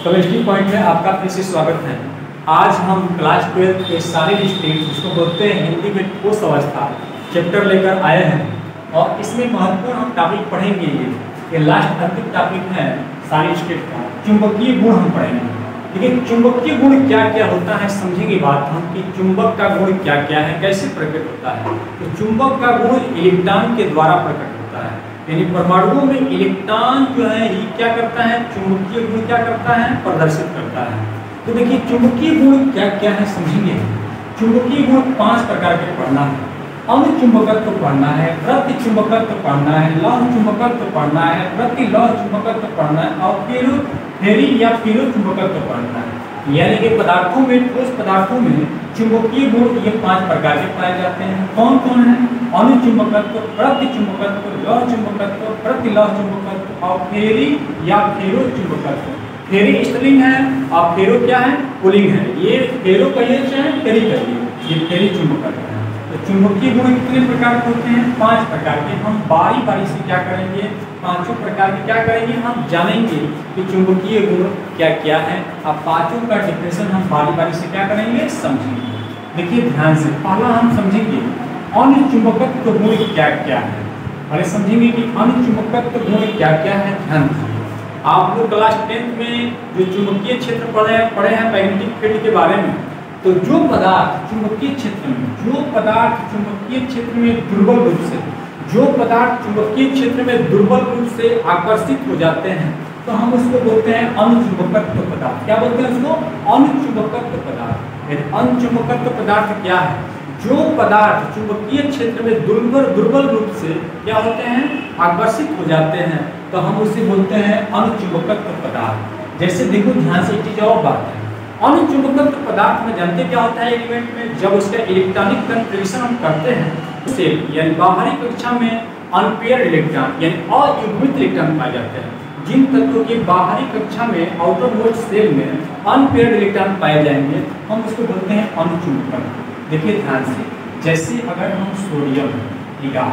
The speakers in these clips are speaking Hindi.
केमिस्ट्री पॉइंट में आपका फिर से स्वागत है। आज हम क्लास 12 के सारे स्टेट जिसको बोलते हैं हिंदी में ठोस अवस्था चैप्टर लेकर आए हैं और इसमें महत्वपूर्ण हम टॉपिक पढ़ेंगे। ये लास्ट अंतिम टॉपिक है सारे स्टेट का चुंबकीय गुण हम पढ़ेंगे। देखिए चुंबकीय गुण क्या क्या होता है, समझेंगे बात हम कि चुंबक का गुण क्या क्या है, कैसे प्रकट होता है। तो चुंबक का गुण इलेक्ट्रॉन के द्वारा प्रकट होता है, यानी परमाणुओं में इलेक्ट्रॉन जो है ये क्या करता है, चुंबकीय गुण क्या करता है, प्रदर्शित करता है। तो देखिए चुंबकीय गुण क्या क्या है समझेंगे। चुंबकीय गुण 5 प्रकार के पढ़ना है। अनुचुंबकत्व पढ़ना है, प्रति चुंबकत्व पढ़ना है, लौह चुंबकत्व पढ़ना है, प्रति लौह चुंबकत्व पढ़ना है और फेरी या फेरो चुंबकत्व पढ़ना है। यानी कि पदार्थों में, ठोस पदार्थों में चुंबकीय गुण ये 5 प्रकार के पाए जाते हैं। कौन कौन है? अनुचुंबकत्व, प्रति चुंबकत्व, लौह चुंबकत्व, प्रति लौह चुंबकत्व और फेरी या फेरो चुंबकत्व। फेरी स्त्रीलिंग है और फेरो क्या है, पुल्लिंग है। ये फेरो कहिए चाहे फेरी कहिए, ये फेरी चुंबकत्व है। तो चुंबकीय गुण कितने प्रकार के होते हैं? 5 प्रकार के। हम बारी बारी से क्या करेंगे, 5 प्रकार के क्या करेंगे, हम जानेंगे कि चुंबकीय गुण क्या क्या है। अब 5 का डिफिनेशन हम बारी बारी से क्या करेंगे, समझेंगे। देखिए ध्यान से, पहला हम समझेंगे अनुचुंबकत्व गुण क्या क्या है। पहले समझेंगे कि अनुचुंबकत्व गुण क्या क्या है। ध्यान दीजिए, आप लोग क्लास 10th में जो चुंबकीय क्षेत्र पढ़े हैं मैग्नेटिक फील्ड के बारे में, तो जो पदार्थ चुंबकीय क्षेत्र में, जो पदार्थ चुंबकीय क्षेत्र में दुर्बल रूप से, जो पदार्थ चुंबकीय क्षेत्र में दुर्बल रूप से आकर्षित हो जाते हैं, तो हम उसको बोलते हैं अनुचुंबकत्व पदार्थ। क्या बोलते हैं उसको? अनुचुंबकत्व पदार्थ। यदि अनुचुंबकत्व पदार्थ क्या है? जो पदार्थ चुंबकीय क्षेत्र में दुर्बल रूप से क्या होते हैं, आकर्षित हो जाते हैं, तो हम उसे बोलते हैं अनुचुंबकत्व पदार्थ। जैसे देखो ध्यान से, एक चीज और बात है, अनुचुंबकत्व पदार्थ में जानते क्या होता है एलिमेंट में, जब उसका इलेक्ट्रॉनिक कन्फिगरेशन हम करते हैं उसे, यानी बाहरी कक्षा में अनपेयर इलेक्ट्रॉन यानी अयुग्मित इलेक्ट्रॉन पाए जाते हैं। जिन तत्वों की बाहरी कक्षा में आउटर मोस्ट सेल में अनपेयर्ड इलेक्ट्रॉन पाए जाएंगे, हम उसको बोलते हैं अनुचुंबकत्व। देखिए ध्यान से, जैसे अगर हम सोडियम लिखा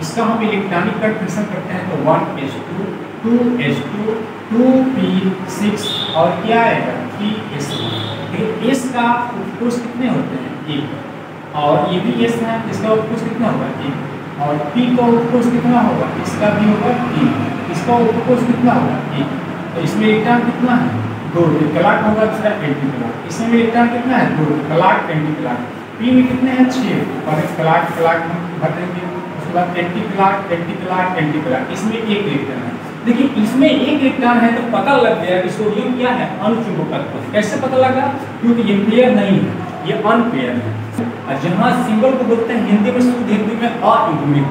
इसका हम इलेक्ट्रॉनिक कन्फिगरेशन करते हैं तो 1s2 2s2 2p6 और क्या आएगा 3s1। एस का उत्कोष कितने होते हैं? 1। और ये भी एस है, इसका उत्कोष कितना होगा? 1। और पी का उत्कोष कितना होगा? इसका भी होगा 3। इसका उत्कोष कितना होगा? 1। तो इसमें इलेक्ट्रॉन कितना है? 2। कलाक होगा, दूसरा एंटी कलाक। इसमें इलेक्ट्रॉन कितना है? 2 कलाक एंटी कलाक। पी में कितने हैं? 6 और एक कलाक हम भरेंगे, उसके बाद एंटी कलाक एंटी कलाक एंटी कलाक। इसमें 1 इलेक्ट्रॉन है। देखिए इसमें 1 इलेक्ट्रॉन है तो पता लग गया कि सोडियम क्या है, अनुचुंबकत्व। कैसे पता लगा? क्योंकि ये पेयर नहीं है, ये अनपेयर है। और जहाँ सिंबल को बोलते हैं हिंदी में, शुद्ध हिंदी में अयुग्मित।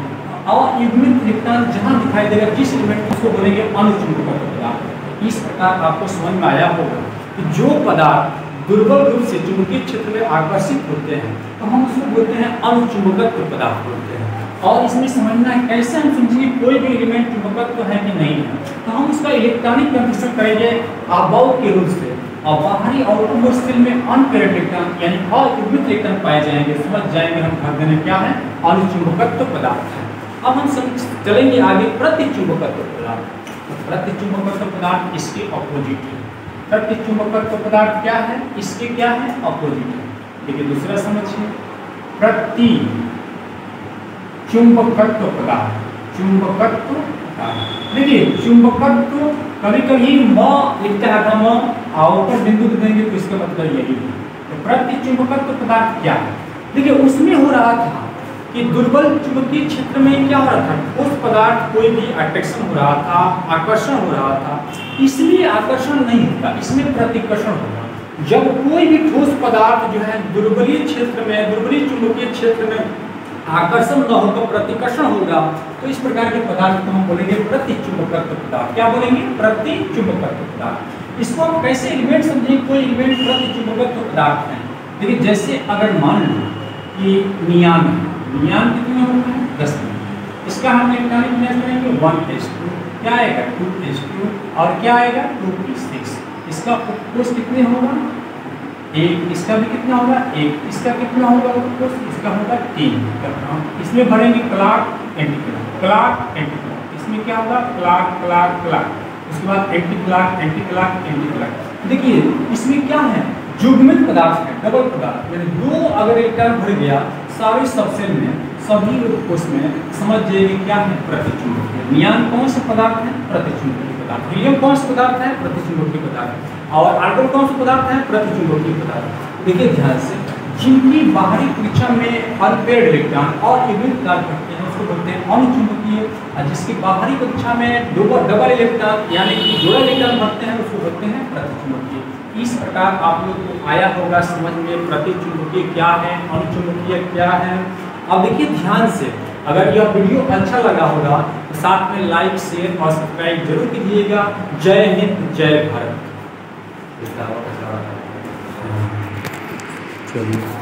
अयुग्मित इलेक्ट्रॉन जहाँ दिखाई देगा जिस एलिमेंट को, उसको बोलेंगे अनुचुंबकत्व पदार्थ। इस प्रकार आपको समझ में आया होगा कि जो पदार्थ दुर्बल रूप से चुंबकीय क्षेत्र में आकर्षित होते हैं तो हम उसको बोलते हैं अनुचुंबकत्व पदार्थ बोलते हैं। और इसमें समझना है कैसे हम समझेंगे कोई भी एलिमेंट चुंबकत्व है कि नहीं है, तो हम उसका इलेक्ट्रॉनिक कन्फिगरेशन करेंगे अभाव के रूप से, और बाहरी आउटरमोस्ट सेल में अनपेयर्ड इलेक्ट्रॉन यानी अयुग्मित इलेक्ट्रॉन पाए जाएंगे। समझ जाएंगे हम भर देने क्या है, अनुचुंबकत्व पदार्थ है। अब हम चलेंगे आगे प्रतिचुंबकत्व पदार्थ। तो प्रतिचुंबकत्व पदार्थ इसके अपोजिट है। प्रतिचुंबकत्व पदार्थ क्या है? इसके क्या है? अपोजिट है। देखिए दूसरा समझिए, प्रति चुंबकत्व पदार्थ। चुंबकत्व पदार्थ, देखिए चुंबकत्व कभी कभी म लिखता है, म ऊपर बिंदु देंगे तो इसका मतलब यही है। तो प्रति चुंबकत्व पदार्थ क्या है? देखिए उसमें हो रहा था कि दुर्बल चुंबकीय क्षेत्र में क्या हो रहा था, उस पदार्थ कोई भी अट्रैक्शन हो रहा था, आकर्षण हो रहा था। इसलिए आकर्षण नहीं होता, इसमें प्रतिकर्षण होगा। जब कोई भी ठोस पदार्थ जो है दुर्बलीय क्षेत्र में, दुर्बलीय चुंबकीय क्षेत्र में आकर्षण न होकर प्रतिकर्षण होगा, तो इस प्रकार के पदार्थ को हम बोलेंगे प्रतिचुंबकत्व पदार्थ। क्या बोलेंगे? प्रतिचुंबकत्व पदार्थ। इसको हम कैसे एलिमेंट समझेंगे, कोई एलिमेंट प्रतिचुंबकत्व पदार्थ है। देखिए जैसे अगर मान लो कि नियान है, नियान कितने होता है? 10 में। इसका हम इलेक्ट्रॉनिक विन्यास करेंगे 1s2, क्या आएगा 2s2 और क्या आएगा 2p6। इसका उत्कोष कितने होगा? 1। इसका भी कितना होगा? 1। इसका कितना होगा उत्कोष? इसका होगा 3। इसमें भरेंगे clock anti clock, clock anti clock. इसमें क्या होगा? Clock clock clock. उसके बाद anti clock, anti clock, anti clock. देखिए इसमें क्या है, युग्मित पदार्थ है, डबल पदार्थ, यानी दो अगर इलेक्ट्रॉन भर गया सारे सबसेल में, सभी उसमें समझ जाइए क्या है, प्रतिचुंबकीय। नियॉन कौन सा पदार्थ है, प्रतिचुंबकीय पदार्थ। हीलियम कौन सा पदार्थ है, प्रतिचुंबकीय पदार्थ। और आर्गन कौन सा पदार्थ है, प्रतिचुंबकीय पदार्थ। देखिए ध्यान से, जिनकी बाहरी कक्षा में अनपेयर्ड इलेक्ट्रॉन और युग्मित पदार्थ होते हैं उसको बोलते हैं अनुचुंबकीय, और जिसकी बाहरी कक्षा में डबल इलेक्ट्रॉन यानी कि जोड़ा इलेक्ट्रॉन भरते हैं उसको बोलते हैं प्रतिचुंबकीय। इस प्रकार आप लोग को आया होगा समझ में प्रतिचुंबकीय क्या है, अनुचुंबकीय क्या है। अब देखिए ध्यान से, अगर यह वीडियो अच्छा लगा होगा तो साथ में लाइक, शेयर और सब्सक्राइब जरूर कीजिएगा। जय हिंद, जय भारत। चलिए।